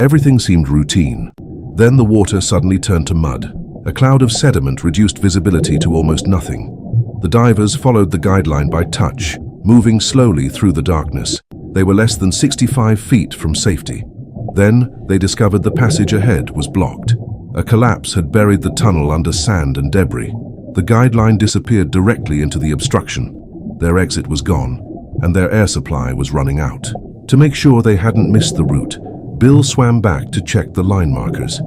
Everything seemed routine. Then the water suddenly turned to mud. A cloud of sediment reduced visibility to almost nothing. The divers followed the guideline by touch, moving slowly through the darkness. They were less than 65 feet from safety. Then they discovered the passage ahead was blocked. A collapse had buried the tunnel under sand and debris. The guideline disappeared directly into the obstruction. Their exit was gone, and their air supply was running out. To make sure they hadn't missed the route, Bill swam back to check the line markers.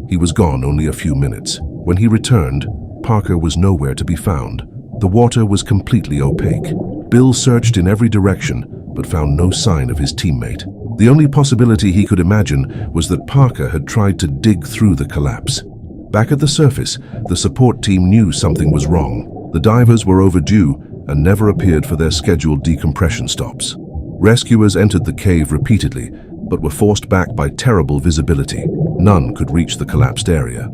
He was gone only a few minutes. When he returned, Parker was nowhere to be found. The water was completely opaque. Bill searched in every direction, but found no sign of his teammate. The only possibility he could imagine was that Parker had tried to dig through the collapse. Back at the surface, the support team knew something was wrong. The divers were overdue and never appeared for their scheduled decompression stops. Rescuers entered the cave repeatedly, but were forced back by terrible visibility. None could reach the collapsed area.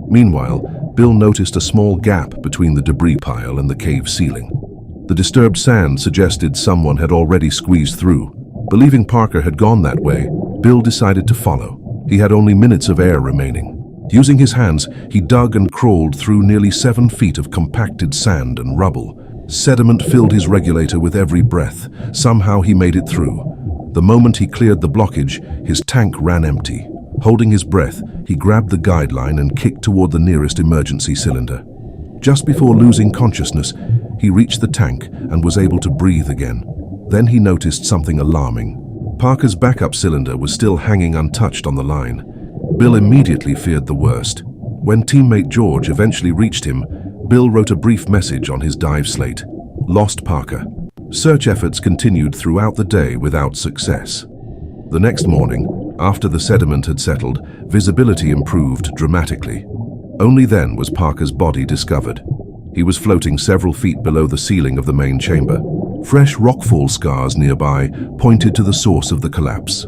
Meanwhile, Bill noticed a small gap between the debris pile and the cave ceiling. The disturbed sand suggested someone had already squeezed through. Believing Parker had gone that way, Bill decided to follow. He had only minutes of air remaining. Using his hands, he dug and crawled through nearly 7 feet of compacted sand and rubble. Sediment filled his regulator with every breath. Somehow he made it through. The moment he cleared the blockage, his tank ran empty. Holding his breath, he grabbed the guideline and kicked toward the nearest emergency cylinder. Just before losing consciousness, he reached the tank and was able to breathe again. Then he noticed something alarming. Parker's backup cylinder was still hanging untouched on the line. Bill immediately feared the worst. When teammate George eventually reached him, Bill wrote a brief message on his dive slate: "Lost Parker." Search efforts continued throughout the day without success. The next morning, after the sediment had settled, visibility improved dramatically. Only then was Parker's body discovered. He was floating several feet below the ceiling of the main chamber. Fresh rockfall scars nearby pointed to the source of the collapse.